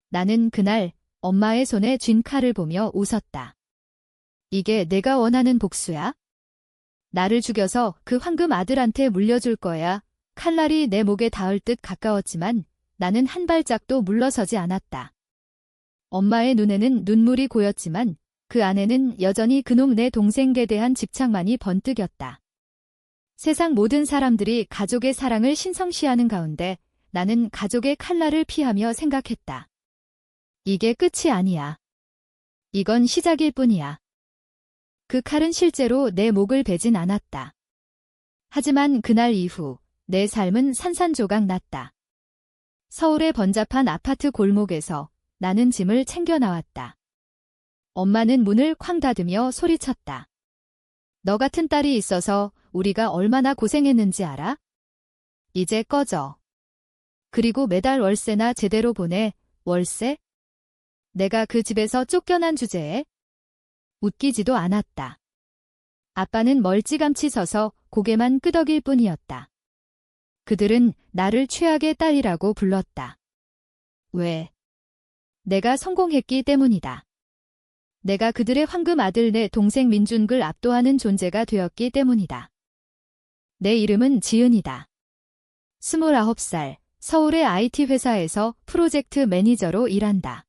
나는 그날 엄마의 손에 쥔 칼을 보며 웃었다. 이게 내가 원하는 복수야? 나를 죽여서 그 황금 아들한테 물려줄 거야. 칼날이 내 목에 닿을 듯 가까웠지만 나는 한 발짝도 물러서지 않았다. 엄마의 눈에는 눈물이 고였지만 그 안에는 여전히 그놈 내 동생에 대한 집착만이 번뜩였다. 세상 모든 사람들이 가족의 사랑을 신성시하는 가운데 나는 가족의 칼날을 피하며 생각했다. 이게 끝이 아니야. 이건 시작일 뿐이야. 그 칼은 실제로 내 목을 베진 않았다. 하지만 그날 이후 내 삶은 산산조각 났다. 서울의 번잡한 아파트 골목에서 나는 짐을 챙겨 나왔다. 엄마는 문을 쾅 닫으며 소리쳤다. 너 같은 딸이 있어서 우리가 얼마나 고생했는지 알아? 이제 꺼져. 그리고 매달 월세나 제대로 보내. 월세? 내가 그 집에서 쫓겨난 주제에? 웃기지도 않았다. 아빠는 멀찌감치 서서 고개만 끄덕일 뿐이었다. 그들은 나를 최악의 딸이라고 불렀다. 왜? 내가 성공했기 때문이다. 내가 그들의 황금 아들 내 동생 민준글 압도하는 존재가 되었기 때문이다. 내 이름은 지은이다. 29살, 서울의 IT 회사에서 프로젝트 매니저로 일한다.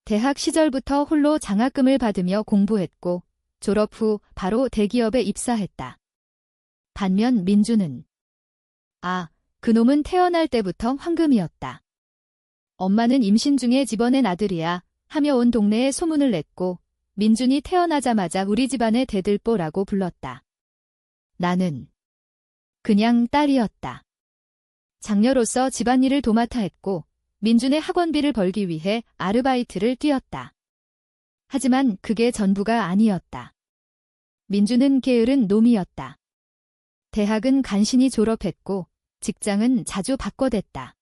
대학 시절부터 홀로 장학금을 받으며 공부했고 졸업 후 바로 대기업에 입사했다. 반면 민준은 그놈은 태어날 때부터 황금이었다. 엄마는 임신 중에 집어낸 아들이야 하며 온 동네에 소문을 냈고 민준이 태어나자마자 우리 집안의 대들보라고 불렀다. 나는 그냥 딸이었다. 장녀로서 집안일을 도맡아 했고 민준의 학원비를 벌기 위해 아르바이트를 뛰었다. 하지만 그게 전부가 아니었다. 민준은 게으른 놈이었다. 대학은 간신히 졸업했고 직장은 자주 바꿔댔다.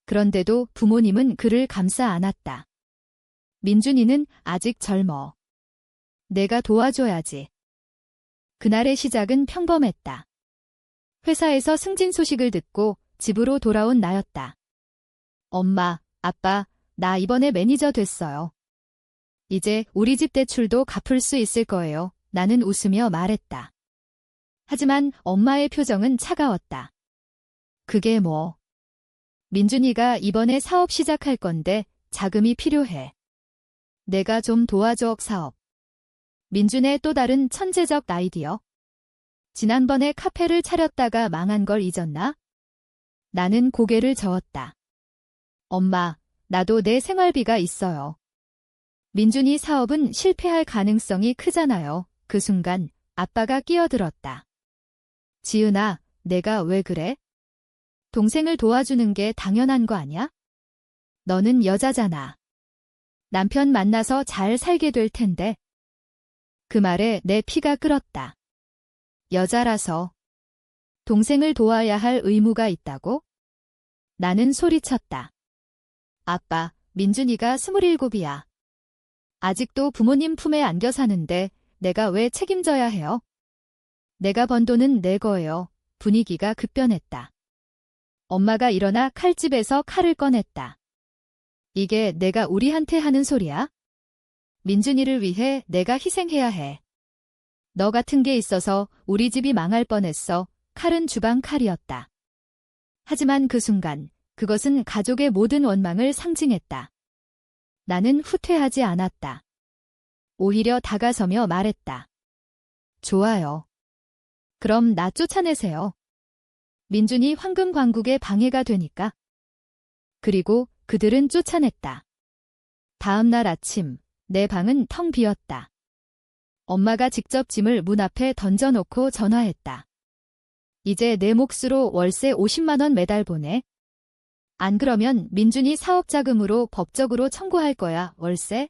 그런데도 부모님은 그를 감싸 안았다. 민준이는 아직 젊어. 내가 도와줘야지. 그날의 시작은 평범했다. 회사에서 승진 소식을 듣고 집으로 돌아온 나였다. 엄마, 아빠, 나 이번에 매니저 됐어요. 이제 우리 집 대출도 갚을 수 있을 거예요. 나는 웃으며 말했다. 하지만 엄마의 표정은 차가웠다. 그게 뭐? 민준이가 이번에 사업 시작할 건데 자금이 필요해. 내가 좀 도와줘. 사업. 민준의 또 다른 천재적 아이디어. 지난번에 카페를 차렸다가 망한 걸 잊었나? 나는 고개를 저었다. 엄마, 나도 내 생활비가 있어요. 민준이 사업은 실패할 가능성이 크잖아요. 그 순간 아빠가 끼어들었다. 지은아, 내가 왜 그래? 동생을 도와주는 게 당연한 거 아냐? 너는 여자잖아. 남편 만나서 잘 살게 될 텐데. 그 말에 내 피가 끓었다. 여자라서 동생을 도와야 할 의무가 있다고? 나는 소리쳤다. 아빠, 민준이가 27이야. 아직도 부모님 품에 안겨 사는데 내가 왜 책임져야 해요? 내가 번 돈은 내 거예요. 분위기가 급변했다. 엄마가 일어나 칼집에서 칼을 꺼냈다. 이게 내가 우리한테 하는 소리야? 민준이를 위해 내가 희생해야 해. 너 같은 게 있어서 우리 집이 망할 뻔했어. 칼은 주방 칼이었다. 하지만 그 순간 그것은 가족의 모든 원망을 상징했다. 나는 후퇴하지 않았다. 오히려 다가서며 말했다. 좋아요. 그럼 나 쫓아내세요. 민준이 황금 광국의 방해가 되니까. 그리고 그들은 쫓아냈다. 다음 날 아침, 내 방은 텅 비었다. 엄마가 직접 짐을 문 앞에 던져놓고 전화했다. 이제 내 몫으로 월세 50만 원 매달 보내. 안 그러면 민준이 사업 자금으로 법적으로 청구할 거야. 월세?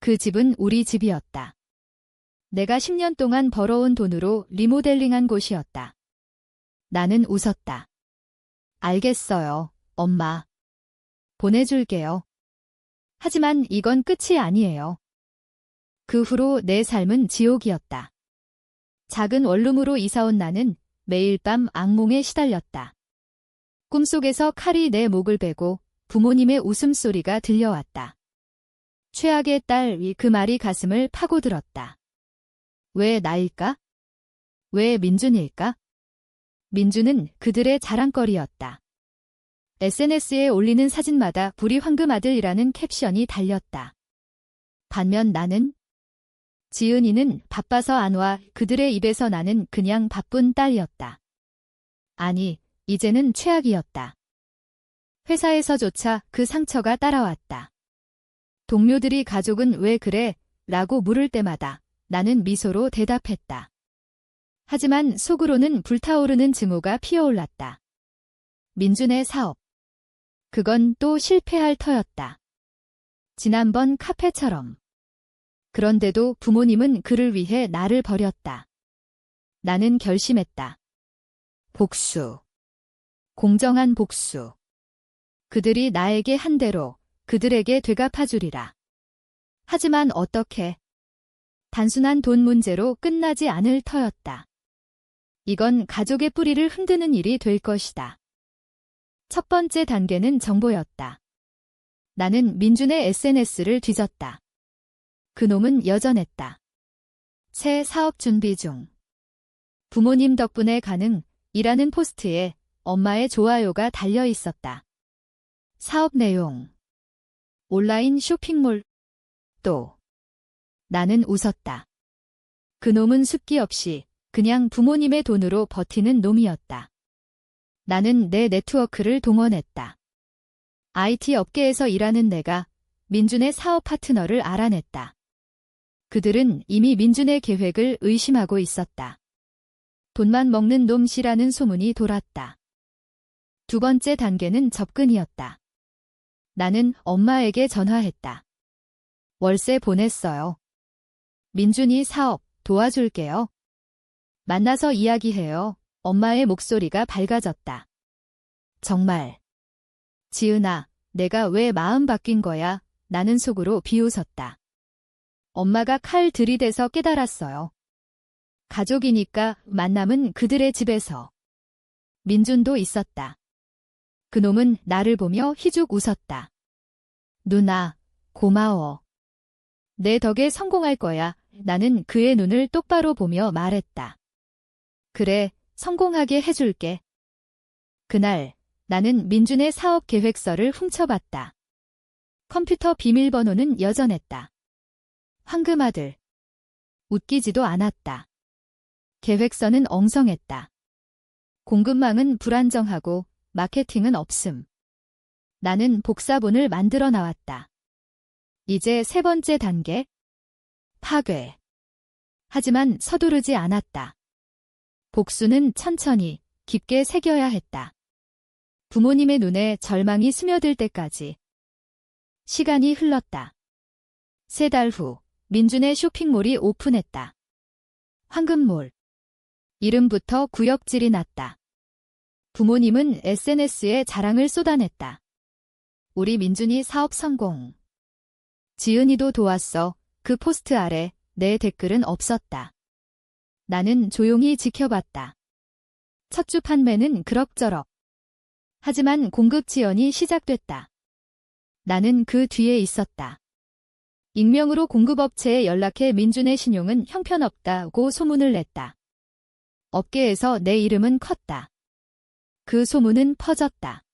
그 집은 우리 집이었다. 내가 10년 동안 벌어온 돈으로 리모델링한 곳이었다. 나는 웃었다. 알겠어요, 엄마. 보내줄게요. 하지만 이건 끝이 아니에요. 그 후로 내 삶은 지옥이었다. 작은 원룸으로 이사온 나는 매일 밤 악몽에 시달렸다. 꿈속에서 칼이 내 목을 베고 부모님의 웃음소리가 들려왔다. 최악의 딸이 그 말이 가슴을 파고들었다. 왜 나일까? 왜 민준일까? 민준은 그들의 자랑거리였다. SNS에 올리는 사진마다 불이 황금아들이라는 캡션이 달렸다. 반면 나는? 지은이는 바빠서 안 와. 그들의 입에서 나는 그냥 바쁜 딸이었다. 아니, 이제는 최악이었다. 회사에서조차 그 상처가 따라왔다. 동료들이 가족은 왜 그래? 라고 물을 때마다 나는 미소로 대답했다. 하지만 속으로는 불타오르는 증오가 피어올랐다. 민준의 사업. 그건 또 실패할 터였다. 지난번 카페처럼. 그런데도 부모님은 그를 위해 나를 버렸다. 나는 결심했다. 복수. 공정한 복수. 그들이 나에게 한 대로 그들에게 되갚아주리라. 하지만 어떻게? 단순한 돈 문제로 끝나지 않을 터였다. 이건 가족의 뿌리를 흔드는 일이 될 것이다. 첫 번째 단계는 정보였다. 나는 민준의 SNS를 뒤졌다. 그놈은 여전했다. 새 사업 준비 중. 부모님 덕분에 가능이라는 포스트에 엄마의 좋아요가 달려 있었다. 사업 내용. 온라인 쇼핑몰. 또. 나는 웃었다. 그놈은 숫기 없이 그냥 부모님의 돈으로 버티는 놈이었다. 나는 내 네트워크를 동원했다. IT 업계에서 일하는 내가 민준의 사업 파트너를 알아냈다. 그들은 이미 민준의 계획을 의심하고 있었다. 돈만 먹는 놈씨라는 소문이 돌았다. 두 번째 단계는 접근이었다. 나는 엄마에게 전화했다. 월세 보냈어요. 민준이 사업 도와줄게요. 만나서 이야기해요. 엄마의 목소리가 밝아졌다. 정말. 지은아, 내가 왜 마음 바뀐 거야? 나는 속으로 비웃었다. 엄마가 칼 들이대서 깨달았어요. 가족이니까 만남은 그들의 집에서. 민준도 있었다. 그놈은 나를 보며 희죽 웃었다. 누나, 고마워. 내 덕에 성공할 거야. 나는 그의 눈을 똑바로 보며 말했다. 그래, 성공하게 해줄게. 그날, 나는 민준의 사업 계획서를 훔쳐봤다. 컴퓨터 비밀번호는 여전했다. 황금아들. 웃기지도 않았다. 계획서는 엉성했다. 공급망은 불안정하고 마케팅은 없음. 나는 복사본을 만들어 나왔다. 이제 세 번째 단계. 파괴. 하지만 서두르지 않았다. 복수는 천천히, 깊게 새겨야 했다. 부모님의 눈에 절망이 스며들 때까지. 시간이 흘렀다. 3달 후, 민준의 쇼핑몰이 오픈했다. 황금몰. 이름부터 구역질이 났다. 부모님은 SNS에 자랑을 쏟아냈다. 우리 민준이 사업 성공. 지은이도 도왔어. 그 포스트 아래 내 댓글은 없었다. 나는 조용히 지켜봤다. 첫 주 판매는 그럭저럭. 하지만 공급 지연이 시작됐다. 나는 그 뒤에 있었다. 익명으로 공급업체에 연락해 민준의 신용은 형편없다고 소문을 냈다. 업계에서 내 이름은 컸다. 그 소문은 퍼졌다.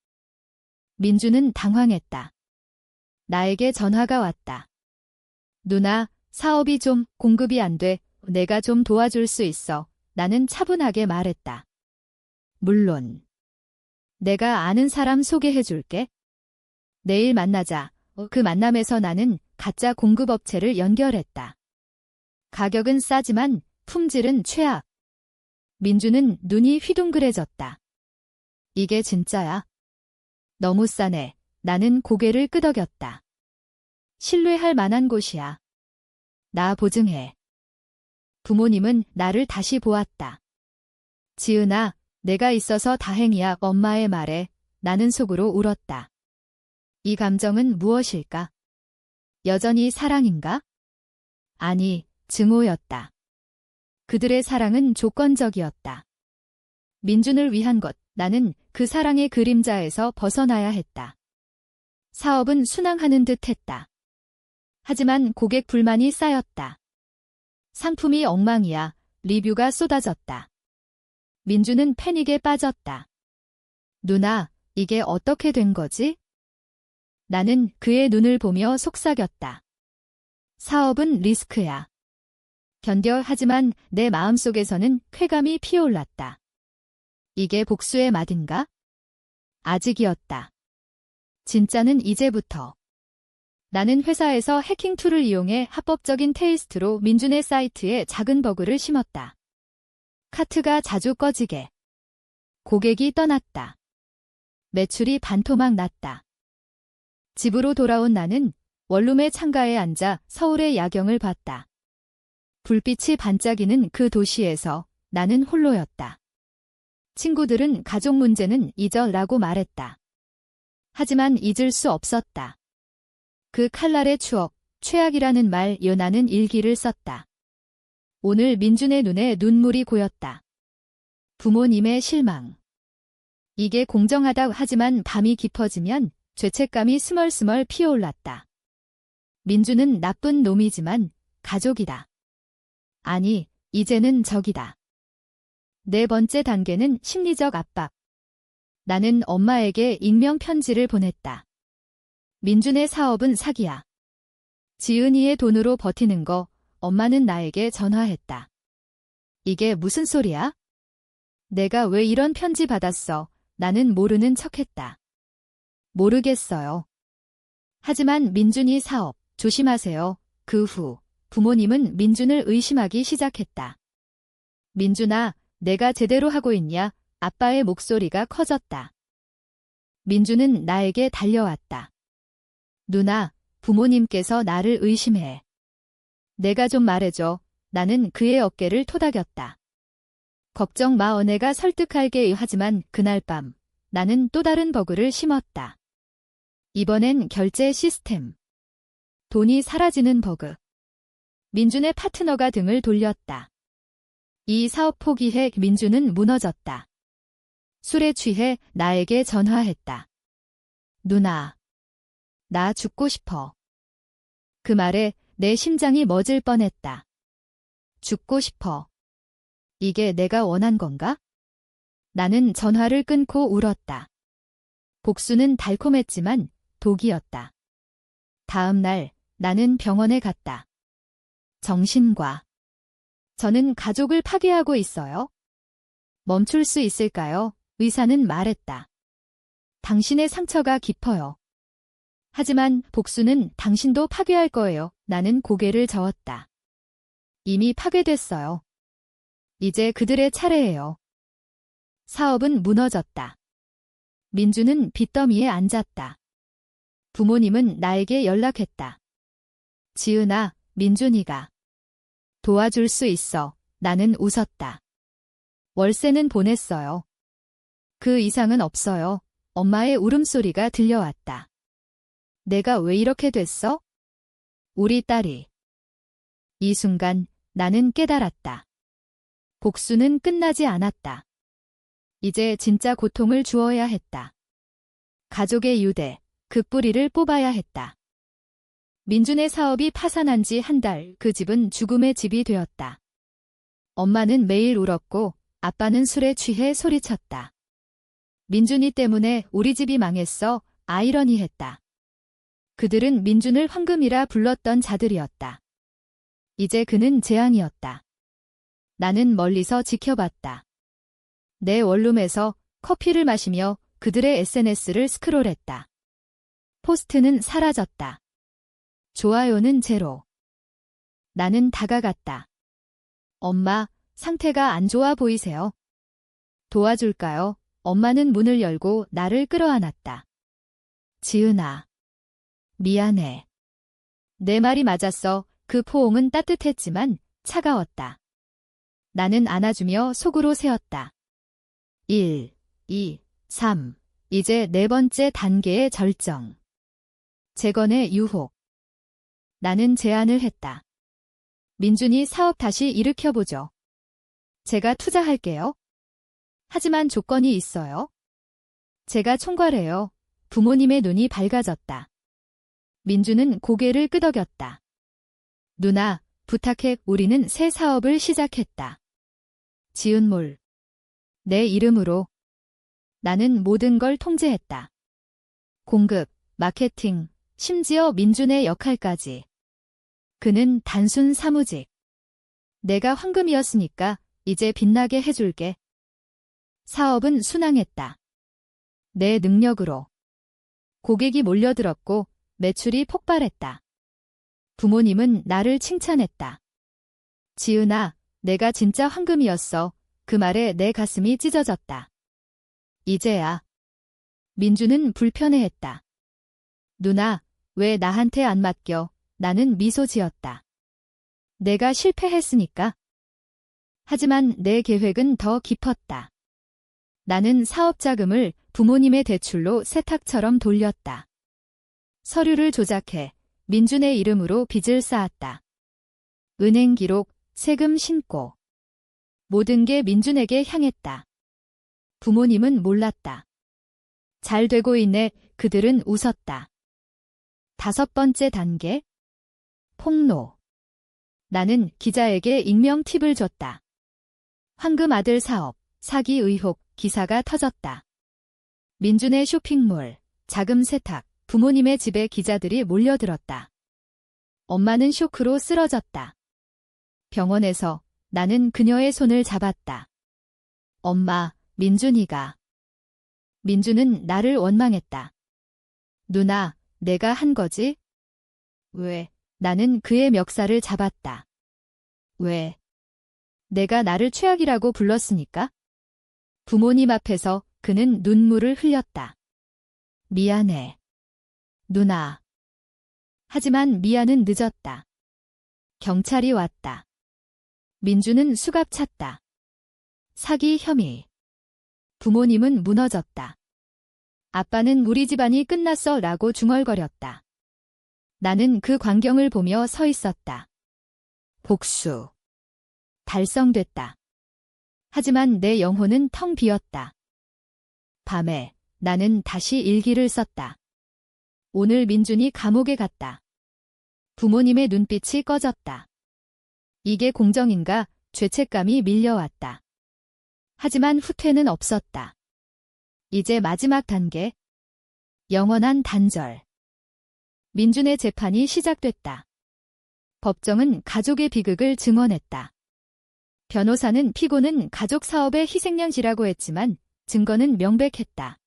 민준은 당황했다. 나에게 전화가 왔다. 누나, 사업이 좀 공급이 안 돼. 내가 좀 도와줄 수 있어. 나는 차분하게 말했다. 물론. 내가 아는 사람 소개해줄게. 내일 만나자. 그 만남에서 나는 가짜 공급업체를 연결했다. 가격은 싸지만 품질은 최악. 민준은 눈이 휘둥그레졌다. 이게 진짜야? 너무 싸네. 나는 고개를 끄덕였다. 신뢰할 만한 곳이야. 나 보증해. 부모님은 나를 다시 보았다. 지은아, 내가 있어서 다행이야. 엄마의 말에 나는 속으로 울었다. 이 감정은 무엇일까? 여전히 사랑인가? 아니, 증오였다. 그들의 사랑은 조건적이었다. 민준을 위한 것, 나는 그 사랑의 그림자에서 벗어나야 했다. 사업은 순항하는 듯 했다. 하지만 고객 불만이 쌓였다. 상품이 엉망이야. 리뷰가 쏟아졌다. 민주는 패닉에 빠졌다. 누나, 이게 어떻게 된 거지? 나는 그의 눈을 보며 속삭였다. 사업은 리스크야. 견뎌. 하지만 내 마음속에서는 쾌감이 피어올랐다. 이게 복수의 맛인가? 아직이었다. 진짜는 이제부터. 나는 회사에서 해킹 툴을 이용해 합법적인 테이스트로 민준의 사이트에 작은 버그를 심었다. 카트가 자주 꺼지게. 고객이 떠났다. 매출이 반토막 났다. 집으로 돌아온 나는 원룸의 창가에 앉아 서울의 야경을 봤다. 불빛이 반짝이는 그 도시에서 나는 홀로였다. 친구들은 가족 문제는 잊어라고 말했다. 하지만 잊을 수 없었다. 그 칼날의 추억, 최악이라는 말 연하는 일기를 썼다. 오늘 민준의 눈에 눈물이 고였다. 부모님의 실망. 이게 공정하다. 하지만 밤이 깊어지면 죄책감이 스멀스멀 피어올랐다. 민준은 나쁜 놈이지만 가족이다. 아니, 이제는 적이다. 네 번째 단계는 심리적 압박. 나는 엄마에게 익명 편지를 보냈다. 민준의 사업은 사기야. 지은이의 돈으로 버티는 거. 엄마는 나에게 전화했다. 이게 무슨 소리야? 내가 왜 이런 편지 받았어? 나는 모르는 척했다. 모르겠어요. 하지만 민준이 사업, 조심하세요. 그 후 부모님은 민준을 의심하기 시작했다. 민준아, 내가 제대로 하고 있냐? 아빠의 목소리가 커졌다. 민준은 나에게 달려왔다. 누나, 부모님께서 나를 의심해. 내가 좀 말해줘. 나는 그의 어깨를 토닥였다. 걱정 마. 언니가 설득할게. 하지만 그날 밤 나는 또 다른 버그를 심었다. 이번엔 결제 시스템. 돈이 사라지는 버그. 민준의 파트너가 등을 돌렸다. 이 사업 포기해. 민준은 무너졌다. 술에 취해 나에게 전화했다. 누나, 나 죽고 싶어. 그 말에 내 심장이 멎을 뻔했다. 죽고 싶어. 이게 내가 원한 건가? 나는 전화를 끊고 울었다. 복수는 달콤했지만 독이었다. 다음 날 나는 병원에 갔다. 정신과. 저는 가족을 파괴하고 있어요. 멈출 수 있을까요? 의사는 말했다. 당신의 상처가 깊어요. 하지만 복수는 당신도 파괴할 거예요. 나는 고개를 저었다. 이미 파괴됐어요. 이제 그들의 차례예요. 사업은 무너졌다. 민주는 빚더미에 앉았다. 부모님은 나에게 연락했다. 지은아, 민준이가 도와줄 수 있어. 나는 웃었다. 월세는 보냈어요. 그 이상은 없어요. 엄마의 울음소리가 들려왔다. 내가 왜 이렇게 됐어? 우리 딸이. 이 순간 나는 깨달았다. 복수는 끝나지 않았다. 이제 진짜 고통을 주어야 했다. 가족의 유대, 그 뿌리를 뽑아야 했다. 민준의 사업이 파산한 지 한 달, 그 집은 죽음의 집이 되었다. 엄마는 매일 울었고 아빠는 술에 취해 소리쳤다. 민준이 때문에 우리 집이 망했어. 아이러니했다. 그들은 민준을 황금이라 불렀던 자들이었다. 이제 그는 재앙이었다. 나는 멀리서 지켜봤다. 내 원룸에서 커피를 마시며 그들의 SNS를 스크롤했다. 포스트는 사라졌다. 좋아요는 제로. 나는 다가갔다. 엄마, 상태가 안 좋아 보이세요? 도와줄까요? 엄마는 문을 열고 나를 끌어안았다. 지은아. 미안해. 내 말이 맞았어. 그 포옹은 따뜻했지만 차가웠다. 나는 안아주며 속으로 세었다. 1, 2, 3. 이제 네 번째 단계의 절정. 재건의 유혹. 나는 제안을 했다. 민준이 사업 다시 일으켜보죠. 제가 투자할게요. 하지만 조건이 있어요. 제가 총괄해요. 부모님의 눈이 밝아졌다. 민주는 고개를 끄덕였다. 누나, 부탁해. 우리는 새 사업을 시작했다. 지은몰. 내 이름으로. 나는 모든 걸 통제했다. 공급, 마케팅, 심지어 민준의 역할까지. 그는 단순 사무직. 내가 황금이었으니까 이제 빛나게 해줄게. 사업은 순항했다. 내 능력으로. 고객이 몰려들었고 매출이 폭발했다. 부모님은 나를 칭찬했다. 지은아, 내가 진짜 황금이었어. 그 말에 내 가슴이 찢어졌다. 이제야. 민주는 불편해했다. 누나, 왜 나한테 안 맡겨? 나는 미소 지었다. 내가 실패했으니까. 하지만 내 계획은 더 깊었다. 나는 사업 자금을 부모님의 대출로 세탁처럼 돌렸다. 서류를 조작해 민준의 이름으로 빚을 쌓았다. 은행 기록, 세금 신고. 모든 게 민준에게 향했다. 부모님은 몰랐다. 잘 되고 있네. 그들은 웃었다. 5번째 단계. 폭로. 나는 기자에게 익명 팁을 줬다. 황금 아들 사업, 사기 의혹, 기사가 터졌다. 민준의 쇼핑몰, 자금 세탁, 부모님의 집에 기자들이 몰려들었다. 엄마는 쇼크로 쓰러졌다. 병원에서 나는 그녀의 손을 잡았다. 엄마, 민준이가. 민준은 나를 원망했다. 누나, 내가 한 거지? 왜? 나는 그의 멱살을 잡았다. 왜? 내가 나를 최악이라고 불렀으니까? 부모님 앞에서 그는 눈물을 흘렸다. 미안해. 누나. 하지만 미안은 늦었다. 경찰이 왔다. 민주는 수갑 찼다. 사기 혐의. 부모님은 무너졌다. 아빠는 우리 집안이 끝났어 라고 중얼거렸다. 나는 그 광경을 보며 서 있었다. 복수. 달성됐다. 하지만 내 영혼은 텅 비었다. 밤에 나는 다시 일기를 썼다. 오늘 민준이 감옥에 갔다. 부모님의 눈빛이 꺼졌다. 이게 공정인가? 죄책감이 밀려왔다. 하지만 후퇴는 없었다. 이제 마지막 단계. 영원한 단절. 민준의 재판이 시작됐다. 법정은 가족의 비극을 증언했다. 변호사는 피고는 가족 사업의 희생양지라고 했지만 증거는 명백했다.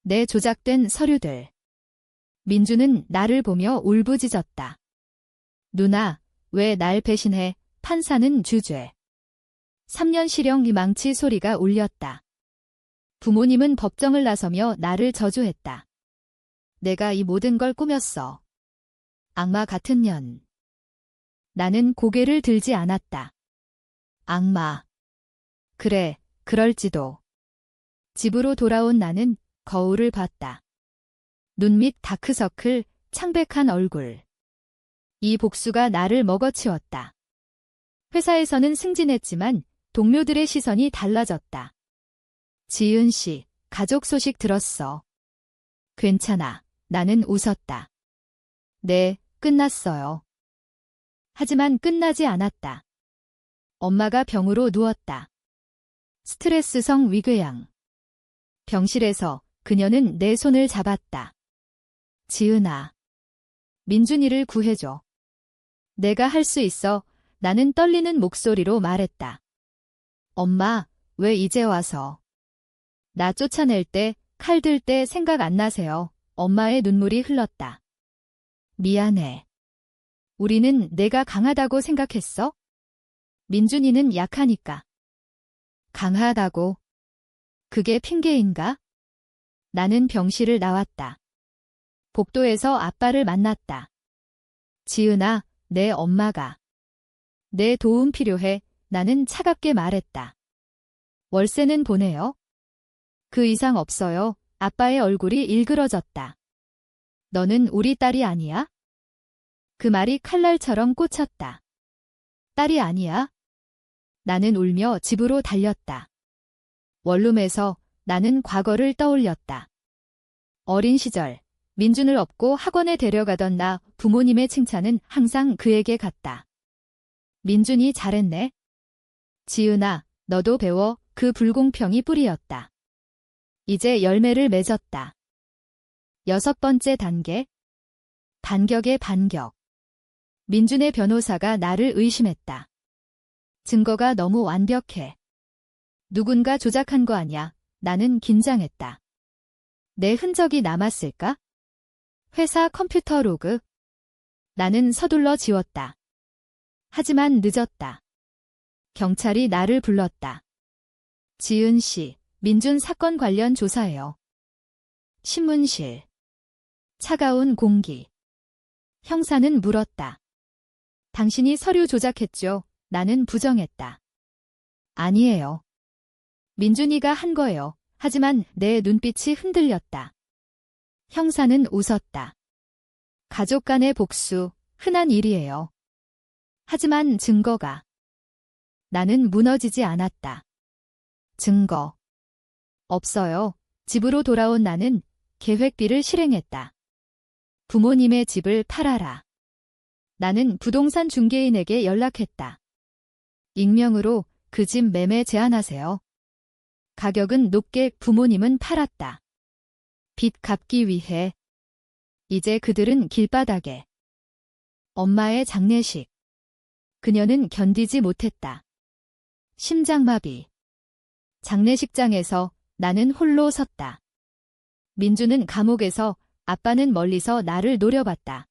내 조작된 서류들. 민주는 나를 보며 울부짖었다. 누나, 왜 날 배신해? 판사는 주죄. 3년 실형 망치 소리가 울렸다. 부모님은 법정을 나서며 나를 저주했다. 내가 이 모든 걸 꾸몄어. 악마 같은 년. 나는 고개를 들지 않았다. 악마. 그래, 그럴지도. 집으로 돌아온 나는 거울을 봤다. 눈 밑 다크서클, 창백한 얼굴. 이 복수가 나를 먹어치웠다. 회사에서는 승진했지만 동료들의 시선이 달라졌다. 지은 씨, 가족 소식 들었어. 괜찮아. 나는 웃었다. 네, 끝났어요. 하지만 끝나지 않았다. 엄마가 병으로 누웠다. 스트레스성 위궤양. 병실에서 그녀는 내 손을 잡았다. 지은아. 민준이를 구해줘. 내가 할 수 있어. 나는 떨리는 목소리로 말했다. 엄마, 왜 이제 와서? 나 쫓아낼 때, 칼 들 때 생각 안 나세요? 엄마의 눈물이 흘렀다. 미안해. 우리는 내가 강하다고 생각했어? 민준이는 약하니까. 강하다고. 그게 핑계인가? 나는 병실을 나왔다. 복도에서 아빠를 만났다. 지은아, 내 엄마가. 내 도움 필요해. 나는 차갑게 말했다. 월세는 보내요? 그 이상 없어요. 아빠의 얼굴이 일그러졌다. 너는 우리 딸이 아니야? 그 말이 칼날처럼 꽂혔다. 딸이 아니야? 나는 울며 집으로 달렸다. 원룸에서 나는 과거를 떠올렸다. 어린 시절 민준을 업고 학원에 데려가던 나 부모님의 칭찬은 항상 그에게 갔다. 민준이 잘했네. 지은아, 너도 배워. 그 불공평이 뿌리였다. 이제 열매를 맺었다. 6번째 단계. 반격의 반격. 민준의 변호사가 나를 의심했다. 증거가 너무 완벽해. 누군가 조작한 거 아냐. 나는 긴장했다. 내 흔적이 남았을까? 회사 컴퓨터 로그. 나는 서둘러 지웠다. 하지만 늦었다. 경찰이 나를 불렀다. 지은 씨, 민준 사건 관련 조사해요. 신문실. 차가운 공기. 형사는 물었다. 당신이 서류 조작했죠? 나는 부정했다. 아니에요. 민준이가 한 거예요. 하지만 내 눈빛이 흔들렸다. 형사는 웃었다. 가족 간의 복수, 흔한 일이에요. 하지만 증거가. 나는 무너지지 않았다. 증거. 없어요. 집으로 돌아온 나는 계획비를 실행했다. 부모님의 집을 팔아라. 나는 부동산 중개인에게 연락했다. 익명으로 그 집 매매 제안하세요. 가격은 높게 부모님은 팔았다. 빚 갚기 위해. 이제 그들은 길바닥에. 엄마의 장례식. 그녀는 견디지 못했다. 심장마비. 장례식장에서 나는 홀로 섰다. 민주는 감옥에서, 아빠는 멀리서 나를 노려봤다.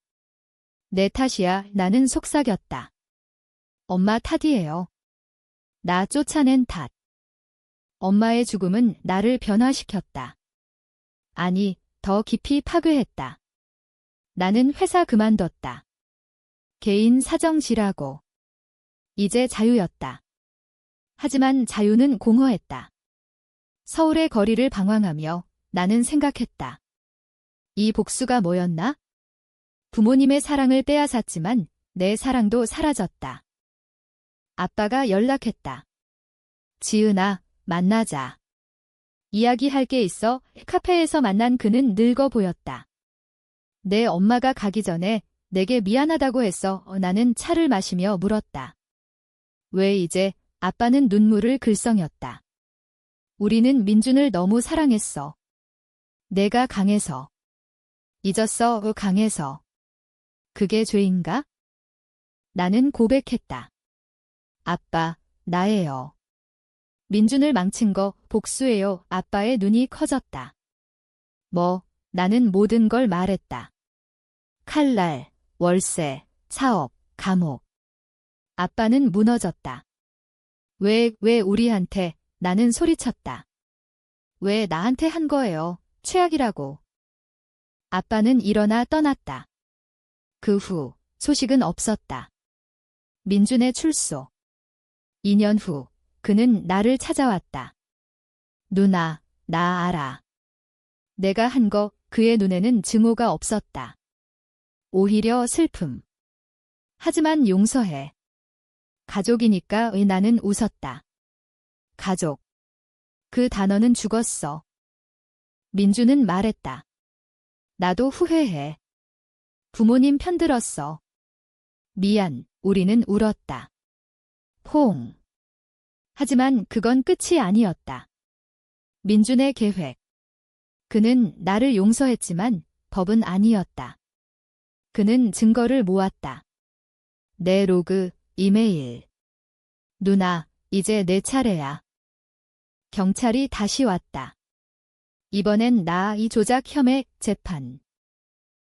내 탓이야. 나는 속삭였다. 엄마 탓이에요. 나 쫓아낸 탓. 엄마의 죽음은 나를 변화시켰다. 아니, 더 깊이 파괴했다. 나는 회사 그만뒀다. 개인 사정지라고. 이제 자유였다. 하지만 자유는 공허했다. 서울의 거리를 방황하며 나는 생각했다. 이 복수가 뭐였나? 부모님의 사랑을 빼앗았지만 내 사랑도 사라졌다. 아빠가 연락했다. 지은아, 만나자. 이야기할 게 있어. 카페에서 만난 그는 늙어 보였다. 내 엄마가 가기 전에 내게 미안하다고 했어. 나는 차를 마시며 물었다. 왜 이제? 아빠는 눈물을 글썽였다. 우리는 민준을 너무 사랑했어. 내가 강해서. 잊었어. 강해서. 그게 죄인가? 나는 고백했다. 아빠, 나예요. 민준을 망친 거 복수예요. 아빠의 눈이 커졌다. 뭐, 나는 모든 걸 말했다. 칼날, 월세, 사업, 감옥. 아빠는 무너졌다. 왜 우리한테? 나는 소리쳤다. 왜 나한테 한 거예요? 최악이라고. 아빠는 일어나 떠났다. 그 후 소식은 없었다. 민준의 출소. 2년 후 그는 나를 찾아왔다. 누나, 나 알아. 내가 한 거. 그의 눈에는 증오가 없었다. 오히려 슬픔. 하지만 용서해. 가족이니까. 나는 웃었다. 가족. 그 단어는 죽었어. 민주는 말했다. 나도 후회해. 부모님 편들었어. 미안. 우리는 울었다. 포옹. 하지만 그건 끝이 아니었다. 민준의 계획. 그는 나를 용서했지만 법은 아니었다. 그는 증거를 모았다. 내 로그, 이메일. 누나, 이제 내 차례야. 경찰이 다시 왔다. 이번엔 나 이 조작 혐의 재판.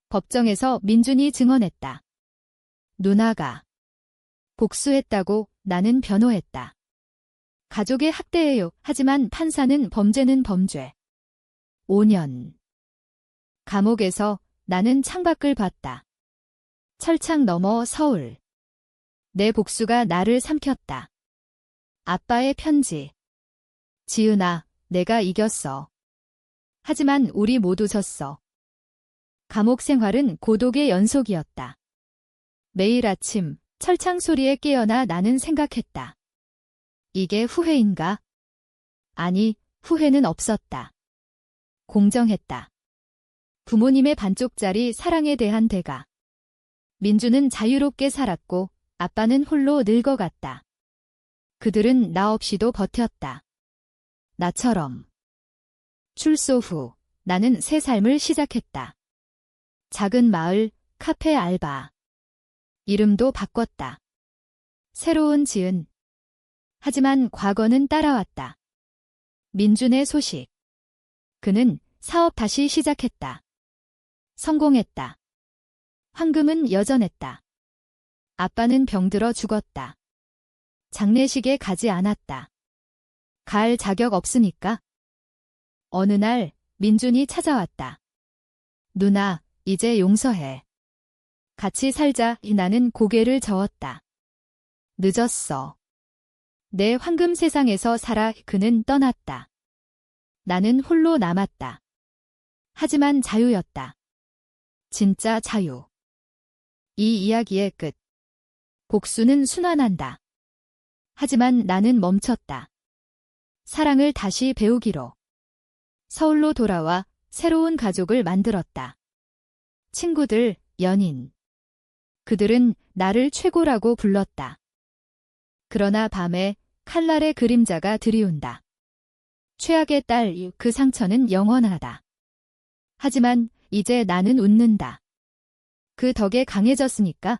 법정에서 민준이 증언했다. 누나가 복수했다고. 나는 변호했다. 가족의 학대예요. 하지만 판사는 범죄는 범죄. 5년. 감옥에서 나는 창밖을 봤다. 철창 너머 서울. 내 복수가 나를 삼켰다. 아빠의 편지. 지은아, 내가 이겼어. 하지만 우리 모두 졌어. 감옥 생활은 고독의 연속이었다. 매일 아침 철창 소리에 깨어나 나는 생각했다. 이게 후회인가? 아니, 후회는 없었다. 공정했다. 부모님의 반쪽짜리 사랑에 대한 대가. 민주는 자유롭게 살았고 아빠는 홀로 늙어갔다. 그들은 나 없이도 버텼다. 나처럼. 출소 후 나는 새 삶을 시작했다. 작은 마을, 카페 알바. 이름도 바꿨다. 새로운 지은. 하지만 과거는 따라왔다. 민준의 소식. 그는 사업 다시 시작했다. 성공했다. 황금은 여전했다. 아빠는 병들어 죽었다. 장례식에 가지 않았다. 갈 자격 없으니까. 어느 날 민준이 찾아왔다. 누나, 이제 용서해. 같이 살자. 나는 고개를 저었다. 늦었어. 내 황금 세상에서 살아. 그는 떠났다. 나는 홀로 남았다. 하지만 자유였다. 진짜 자유. 이 이야기의 끝. 복수는 순환한다. 하지만 나는 멈췄다. 사랑을 다시 배우기로. 서울로 돌아와 새로운 가족을 만들었다. 친구들, 연인. 그들은 나를 최고라고 불렀다. 그러나 밤에 칼날의 그림자가 드리운다. 최악의 딸, 그 상처는 영원하다. 하지만 이제 나는 웃는다. 그 덕에 강해졌으니까.